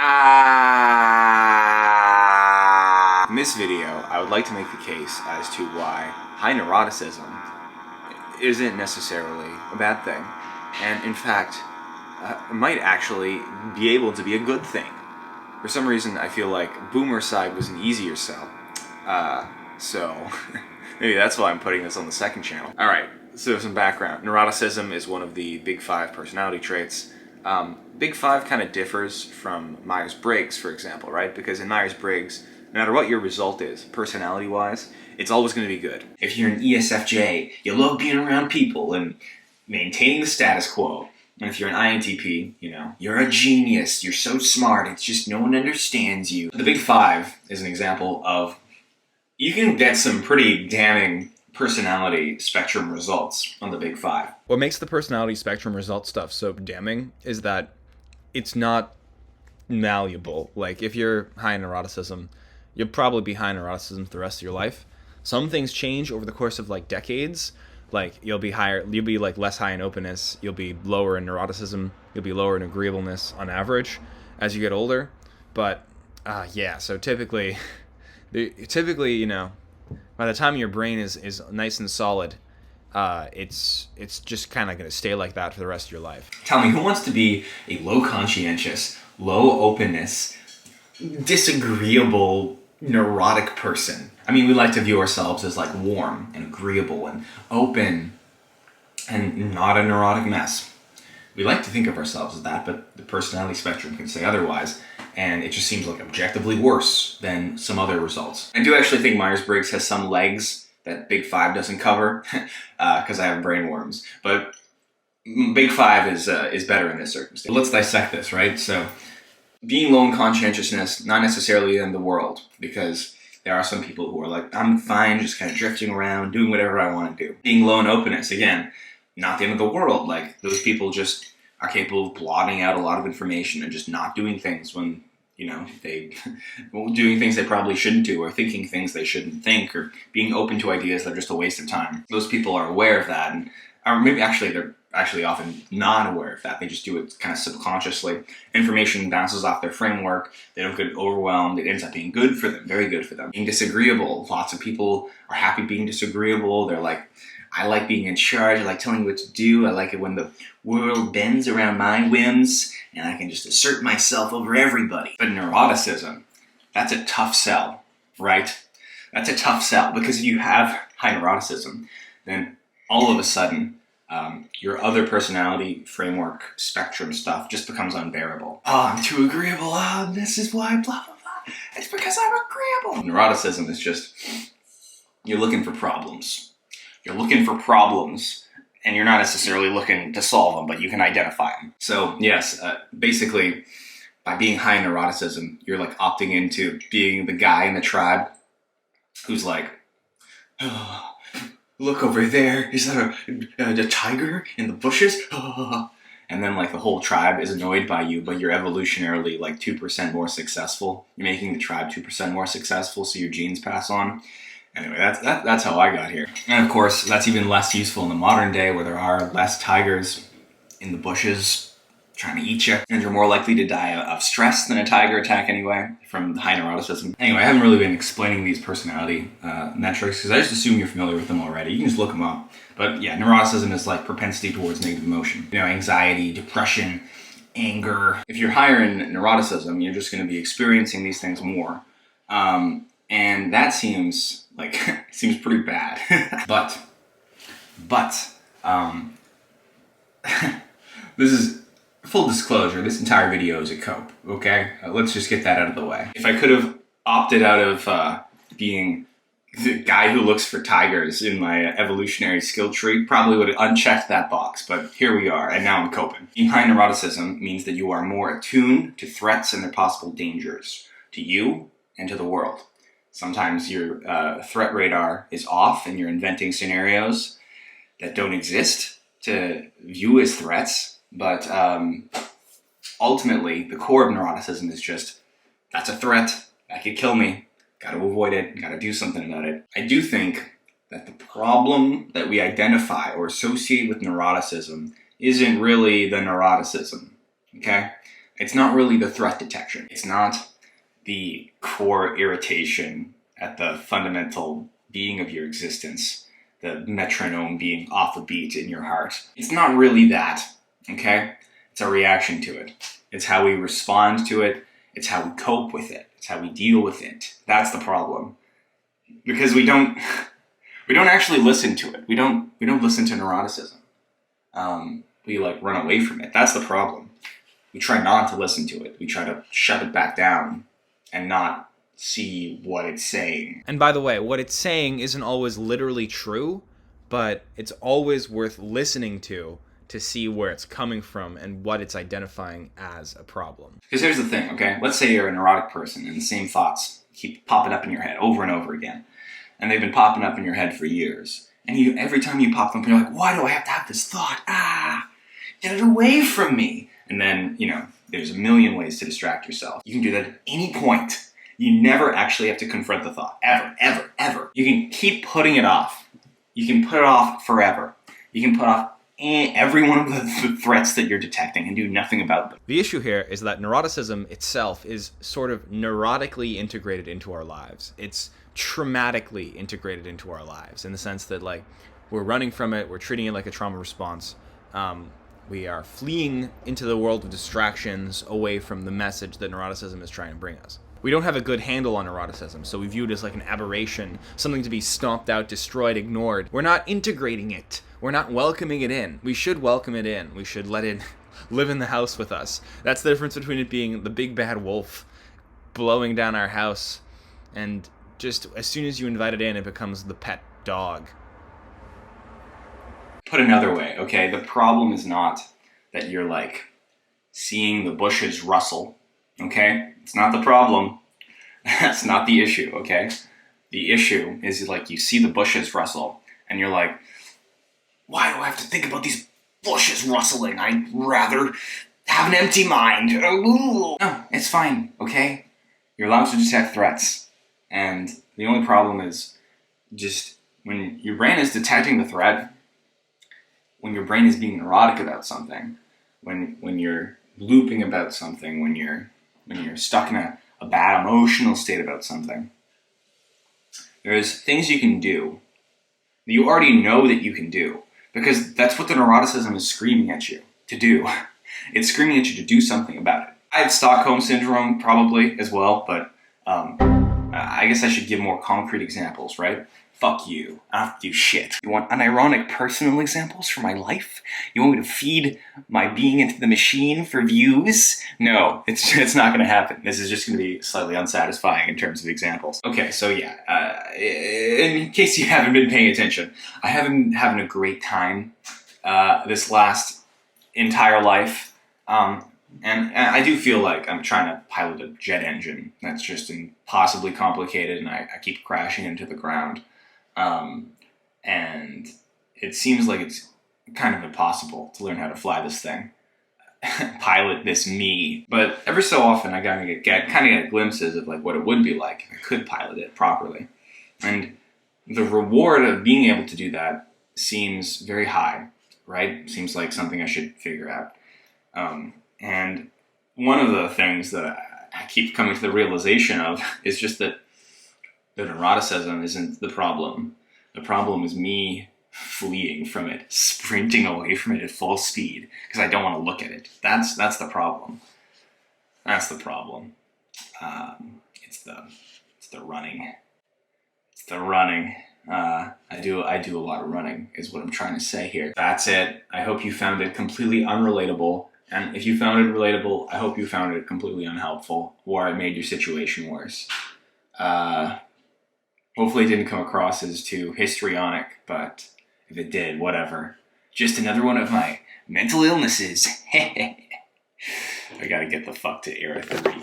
In this video, I would like to make the case as to why high neuroticism isn't necessarily a bad thing, and in fact, might actually be able to be a good thing. For some reason, I feel like boomer side was an easier sell, so maybe that's why I'm putting this on the second channel. Alright, so some background. Neuroticism is one of the big 5 personality traits. Big 5 kind of differs from Myers-Briggs, for example, right? Because in Myers-Briggs, no matter what your result is, personality-wise, it's always going to be good. If you're an ESFJ, you love being around people and maintaining the status quo. And if you're an INTP, you're a genius, you're so smart, it's just no one understands you. The big 5 is an example of, you can get some pretty damning personality spectrum results on the big 5. What makes the personality spectrum result stuff so damning is that it's not malleable. Like, if you're high in neuroticism, you'll probably be high in neuroticism for the rest of your life. Some things change over the course of like decades. Like, you'll be like less high in openness, you'll be lower in neuroticism, you'll be lower in agreeableness on average as you get older. But yeah, so typically, by the time your brain is nice and solid, it's just kind of going to stay like that for the rest of your life. Tell me, who wants to be a low conscientious, low openness, disagreeable, neurotic person? I mean, we like to view ourselves as like warm and agreeable and open and not a neurotic mess. We like to think of ourselves as that, but the personality spectrum can say otherwise, and it just seems like objectively worse than some other results. I do actually think Myers-Briggs has some legs that Big 5 doesn't cover, because I have brain worms, but Big 5 is better in this circumstance. Let's dissect this, right? So, being low in conscientiousness, not necessarily in the world, because there are some people who are like, I'm fine, just kind of drifting around, doing whatever I want to do. Being low in openness, again, not the end of the world. Like, those people just are capable of blotting out a lot of information and just not doing things when, doing things they probably shouldn't do, or thinking things they shouldn't think, or being open to ideas that are just a waste of time. Those people are aware of that, and or maybe actually they're actually often not aware of that. They just do it kind of subconsciously. Information bounces off their framework. They don't get overwhelmed. It ends up being good for them, very good for them. Being disagreeable. Lots of people are happy being disagreeable. They're like, I like being in charge. I like telling you what to do. I like it when the world bends around my whims and I can just assert myself over everybody. But neuroticism, that's a tough sell, right? That's a tough sell, because if you have high neuroticism, then all of a sudden, your other personality framework spectrum stuff just becomes unbearable. Oh, I'm too agreeable. Oh, this is why, blah, blah, blah. It's because I'm agreeable. Neuroticism is just, you're looking for problems. You're looking for problems, and you're not necessarily looking to solve them, but you can identify them. So, yes, basically, by being high in neuroticism, you're like opting into being the guy in the tribe who's like, oh, look over there, is that a tiger in the bushes? And then like the whole tribe is annoyed by you, but you're evolutionarily like 2% more successful. You're making the tribe 2% more successful, so your genes pass on. Anyway, that's how I got here. And of course, that's even less useful in the modern day, where there are less tigers in the bushes trying to eat you, and you're more likely to die of stress than a tiger attack anyway, from high neuroticism. Anyway, I haven't really been explaining these personality metrics, because I just assume you're familiar with them already. You can just look them up. But yeah, neuroticism is like propensity towards negative emotion. Anxiety, depression, anger. If you're higher in neuroticism, you're just going to be experiencing these things more. And that seems like, seems pretty bad. but, this is, full disclosure, this entire video is a cope, okay? Let's just get that out of the way. If I could have opted out of being the guy who looks for tigers in my evolutionary skill tree, probably would have unchecked that box, but here we are, and now I'm coping. Being high in neuroticism means that you are more attuned to threats and their possible dangers, to you and to the world. Sometimes your threat radar is off and you're inventing scenarios that don't exist to view as threats. But ultimately, the core of neuroticism is just, that's a threat, that could kill me, gotta avoid it, gotta do something about it. I do think that the problem that we identify or associate with neuroticism isn't really the neuroticism, okay? It's not really the threat detection. It's not the core irritation at the fundamental being of your existence, the metronome being off a beat in your heart. It's not really that, okay? It's a reaction to it. It's how we respond to it. It's how we cope with it. It's how we deal with it. That's the problem. Because we don't actually listen to it. We don't listen to neuroticism. We run away from it. That's the problem. We try not to listen to it. We try to shut it back down and not see what it's saying. And by the way, what it's saying isn't always literally true, but it's always worth listening to see where it's coming from and what it's identifying as a problem. Because here's the thing, okay? Let's say you're a neurotic person and the same thoughts keep popping up in your head over and over again. And they've been popping up in your head for years. And every time you pop them, you're like, why do I have to have this thought? Get it away from me. And then, there's a million ways to distract yourself. You can do that at any point. You never actually have to confront the thought. Ever, ever, ever. You can keep putting it off. You can put it off forever. You can put off every one of the threats that you're detecting and do nothing about them. The issue here is that neuroticism itself is sort of neurotically integrated into our lives. It's traumatically integrated into our lives in the sense that we're running from it, we're treating it like a trauma response. We are fleeing into the world of distractions away from the message that neuroticism is trying to bring us. We don't have a good handle on neuroticism, so we view it as like an aberration, something to be stomped out, destroyed, ignored. We're not integrating it. We're not welcoming it in. We should welcome it in. We should let it live in the house with us. That's the difference between it being the big bad wolf blowing down our house, and just as soon as you invite it in, it becomes the pet dog. Put another way, okay? The problem is not that you're seeing the bushes rustle, okay? It's not the problem. That's not the issue, okay? The issue is you see the bushes rustle and you're like, why do I have to think about these bushes rustling? I'd rather have an empty mind. No, it's fine, okay? You're allowed to detect threats. And the only problem is just when your brain is detecting the threat, when your brain is being neurotic about something, when you're looping about something, when you're stuck in a bad emotional state about something, there's things you can do that you already know that you can do, because that's what the neuroticism is screaming at you to do. It's screaming at you to do something about it. I have Stockholm Syndrome probably as well, but I guess I should give more concrete examples, right? Fuck you. I don't have to do shit. You want unironic personal examples for my life? You want me to feed my being into the machine for views? No, it's not going to happen. This is just going to be slightly unsatisfying in terms of examples. Okay, so yeah, in case you haven't been paying attention, I have been having a great time this last entire life. And I do feel like I'm trying to pilot a jet engine that's just impossibly complicated, and I keep crashing into the ground. And it seems like it's kind of impossible to learn how to fly this thing. Pilot this me. But every so often I kind of get glimpses of what it would be like if I could pilot it properly. And the reward of being able to do that seems very high, right? Seems like something I should figure out. And one of the things that I keep coming to the realization of is just that the neuroticism isn't the problem. The problem is me fleeing from it, sprinting away from it at full speed because I don't want to look at it. That's the problem. That's the problem. It's the running. It's the running. I do a lot of running is what I'm trying to say here. That's it. I hope you found it completely unrelatable. And if you found it relatable, I hope you found it completely unhelpful or it made your situation worse. Hopefully it didn't come across as too histrionic, but if it did, whatever. Just another one of my mental illnesses. I gotta get the fuck to Era 3.